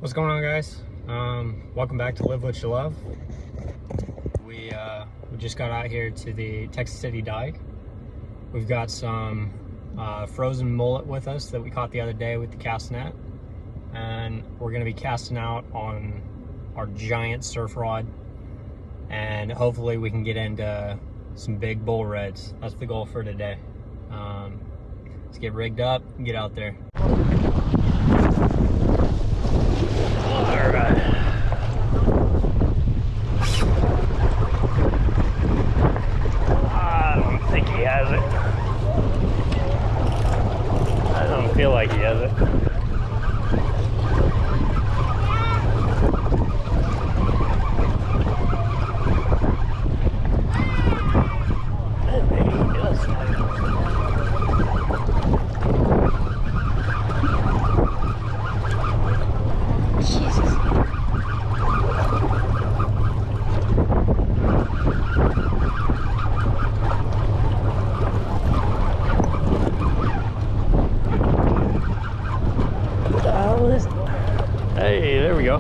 What's going on, guys? Welcome back to Live What You Love. We just got out here to the Texas City dike. We've got some frozen mullet with us that we caught the other day with the cast net, and we're going to be casting out on our giant surf rod, and hopefully we can get into some big bull reds. That's the goal for today. Let's get rigged up and get out there. Alright. I don't think he has it. I don't feel like he has it. Maybe he does. Jesus. What the hell is it? Hey, there we go.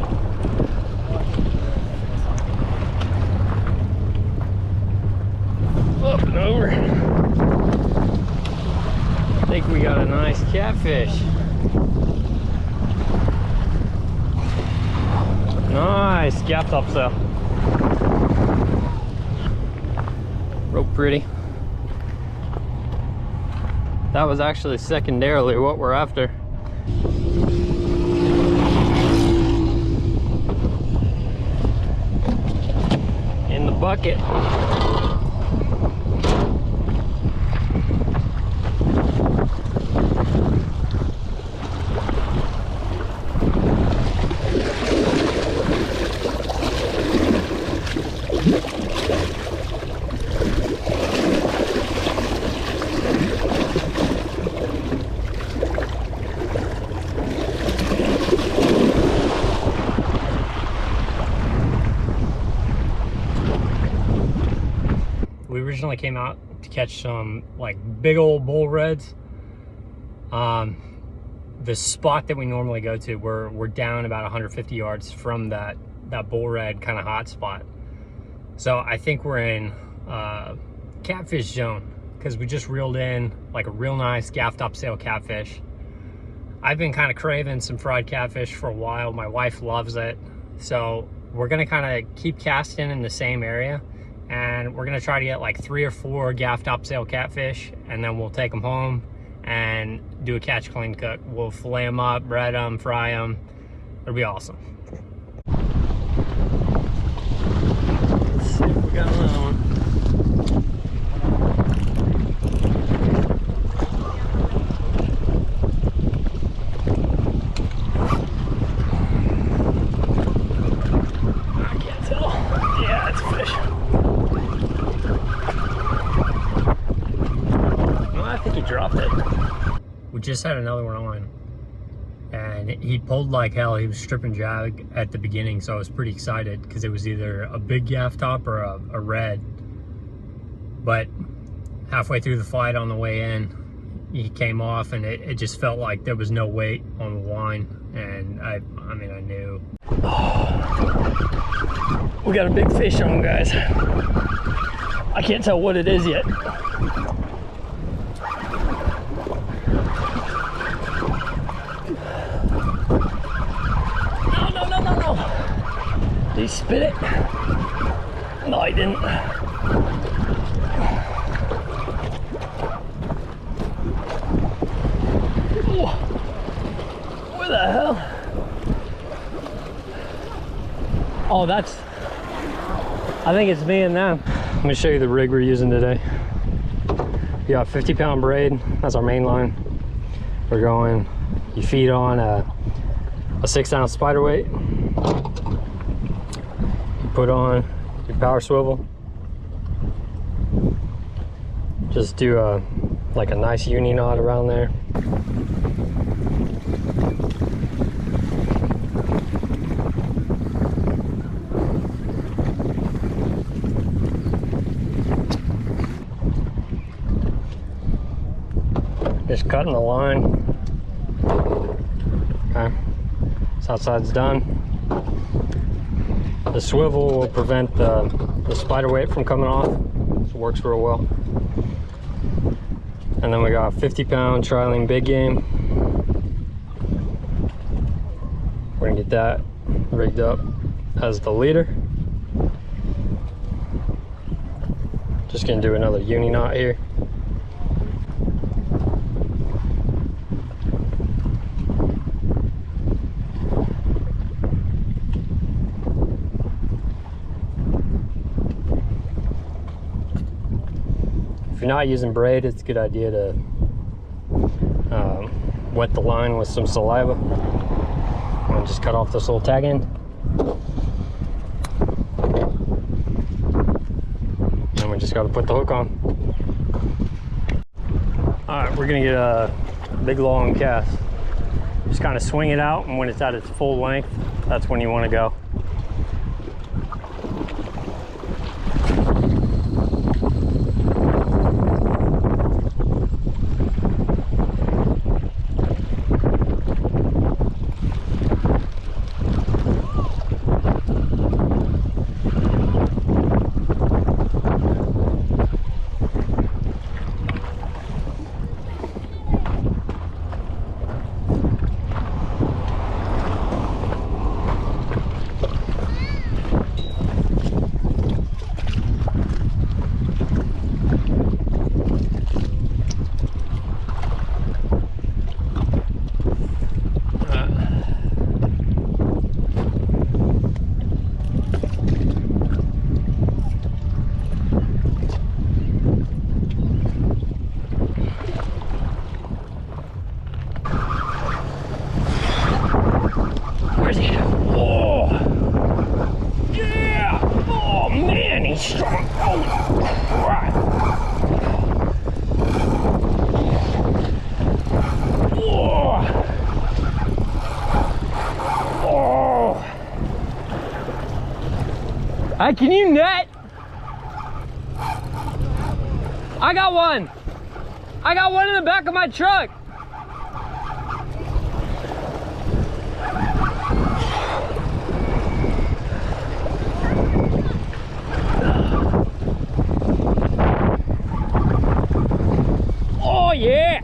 Up and over. I think we got a nice catfish. Nice Gafftopsail. Real pretty. That was actually secondarily what we're after. In the bucket. We originally came out to catch some like big old bull reds. The spot that we normally go to, we're down about 150 yards from that bull red kind of hot spot. So I think we're in catfish zone because we just reeled in like a real nice Gafftopsail catfish. I've been kind of craving some fried catfish for a while. My wife loves it. So we're gonna kind of keep casting in the same area, and we're gonna try to get like 3 or 4 Gafftopsail catfish, and then we'll take them home and do a catch, clean, cook. We'll fillet them up, bread them, fry them. It'll be awesome. Let's see if we got another one. I can't tell. Yeah, it's a fish. I think he dropped it. We just had another one on, and he pulled like hell. He was stripping drag at the beginning, so I was pretty excited because it was either a big gaff top or a red. But halfway through the flight on the way in, he came off, and it just felt like there was no weight on the line, and I mean, I knew. Oh, we got a big fish on, guys. I can't tell what it is yet. No. Did he spit it? No, he didn't. Whoa. Where the hell? Oh, I think it's me and them. Let me show you the rig we're using today. We got a 50-pound braid. That's our main line. We're going, you feed on a 6-ounce spider weight. You put on your power swivel. Just do like a nice uni knot around there. Just cutting the line. Okay. This outside's done. The swivel will prevent the spider weight from coming off. So it works real well. And then we got 50-pound trilene big game. We're gonna get that rigged up as the leader. Just gonna do another uni knot here. If you're not using braid, it's a good idea to wet the line with some saliva and just cut off this little tag end. And we just got to put the hook on. All right, we're gonna get a big long cast. Just kind of swing it out, and when it's at its full length, that's when you want to go. Where's he? Oh! Yeah! Oh man, he's strong! Oh crap! Oh! Oh! Hey, can you net? I got one! I got one in the back of my truck! Oh yeah!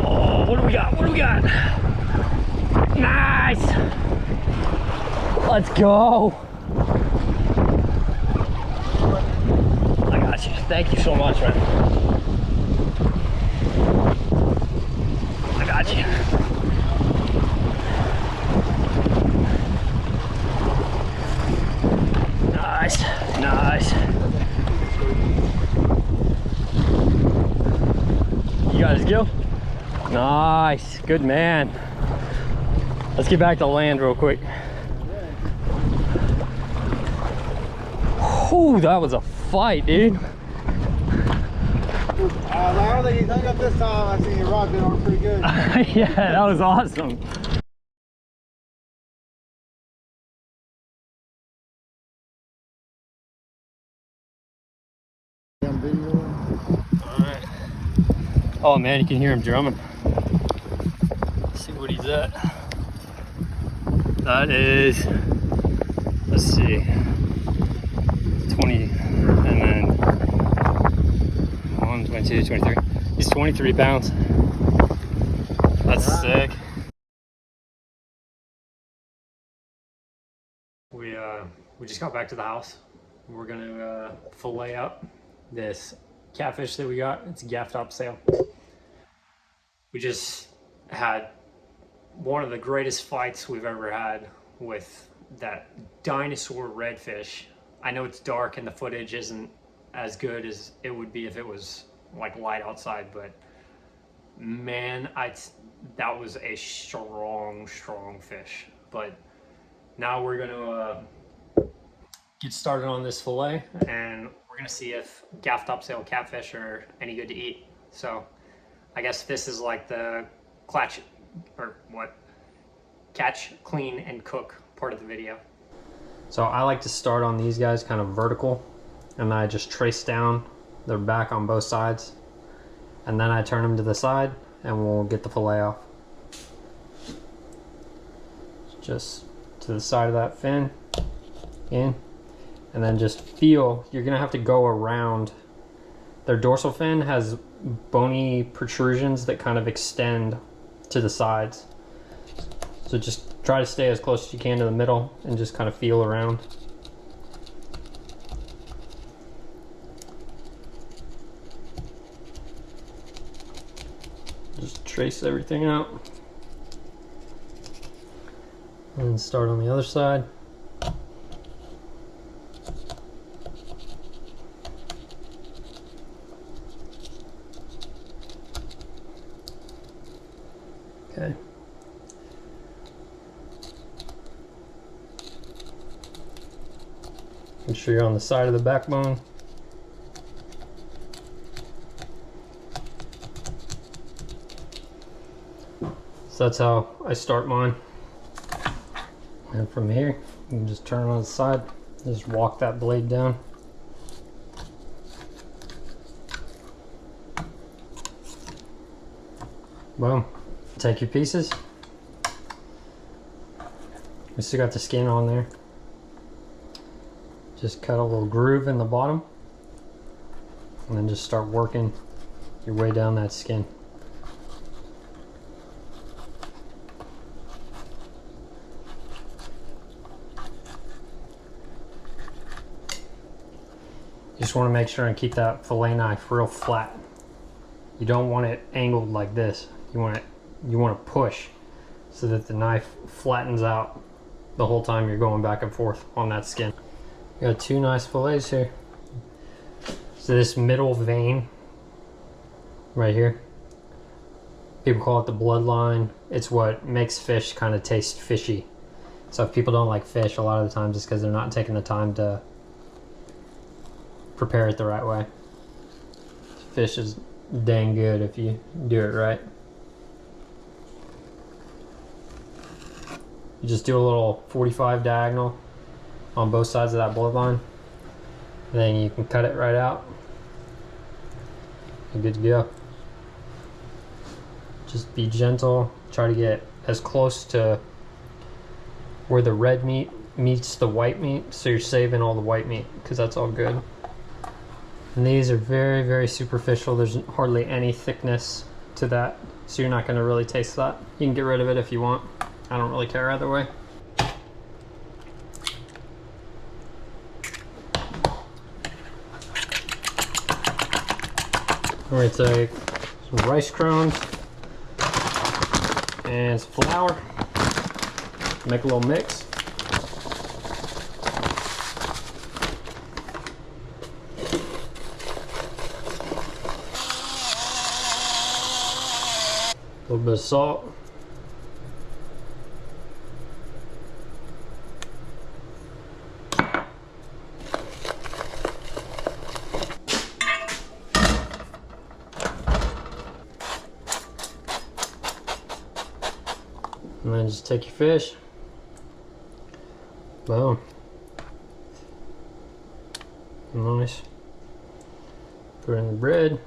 Oh, what do we got? What do we got? Nice! Let's go! I got you. Thank you so much, man. I got you. Nice, nice. You got his gill? Nice, good man. Let's get back to land real quick. Ooh, that was a fight, dude. I don't think he's hung up this time. I seen your rod been on pretty good. Yeah, that was awesome. Alright. Oh man, you can hear him drumming. Let's see what he's at. That is, let's see, 20, and then 1, 22, 23. He's 23 pounds. That's sick. We just got back to the house. We're gonna fillet up this catfish that we got. It's a Gafftopsail. We just had one of the greatest fights we've ever had with that dinosaur redfish. I know it's dark and the footage isn't as good as it would be if it was like light outside, but man, that was a strong fish. But now we're gonna get started on this fillet, and we're gonna see if Gafftopsail catfish are any good to eat. So I guess this is like the catch, clean, and cook part of the video. So I like to start on these guys kind of vertical, and then I just trace down their back on both sides, and then I turn them to the side and we'll get the fillet off. Just to the side of that fin, in, and then just feel, you're gonna have to go around. Their dorsal fin has bony protrusions that kind of extend to the sides. So just try to stay as close as you can to the middle and just kind of feel around. Just trace everything out. And start on the other side. Okay. Make sure you're on the side of the backbone. So that's how I start mine. And from here, you can just turn on the side, just walk that blade down. Boom. Take your pieces. We still got the skin on there. Just cut a little groove in the bottom, and then just start working your way down that skin. You just want to make sure and keep that fillet knife real flat. You don't want it angled like this. You want to push so that the knife flattens out the whole time you're going back and forth on that skin. You got two nice fillets here. So this middle vein right here, people call it the bloodline. It's what makes fish kind of taste fishy. So if people don't like fish, a lot of the times it's because they're not taking the time to prepare it the right way. Fish is dang good if you do it right. You just do a little 45 diagonal on both sides of that bloodline. Then you can cut it right out. You're good to go. Just be gentle. Try to get as close to where the red meat meets the white meat, so you're saving all the white meat because that's all good. And these are very, very superficial. There's hardly any thickness to that, so you're not going to really taste that. You can get rid of it if you want. I don't really care either way. We're going to take some rice crumbs and some flour. Make a little mix. A little bit of salt. And then just take your fish. Boom. Nice. Put it in the bread.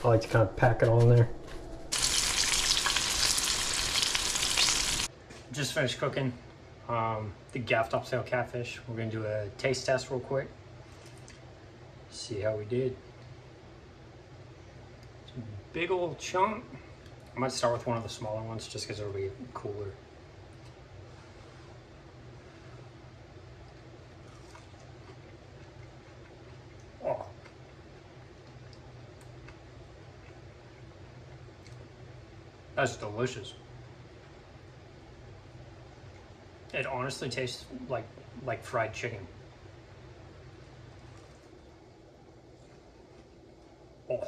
I like to kind of pack it on there. Just finished cooking the Gafftopsail Catfish. We're going to do a taste test real quick. See how we did. It's a big old chunk. I might start with one of the smaller ones just because it'll be cooler. Oh. That's delicious. It honestly tastes like fried chicken. Oh.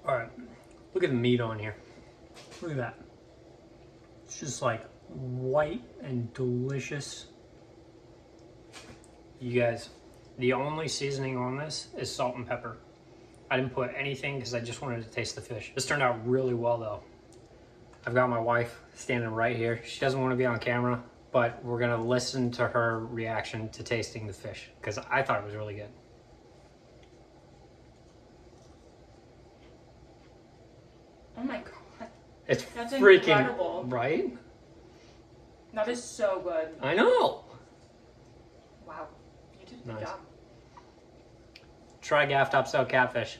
All right, look at the meat on here. Look at that. It's just like white and delicious. You guys, the only seasoning on this is salt and pepper. I didn't put anything because I just wanted to taste the fish. This turned out really well though. I've got my wife standing right here. She doesn't want to be on camera, but we're gonna listen to her reaction to tasting the fish because I thought it was really good. Oh my god. It's That's freaking incredible. right. That is so good. I know. Wow. You did a good Nice. job. Try Gafftopsail Catfish.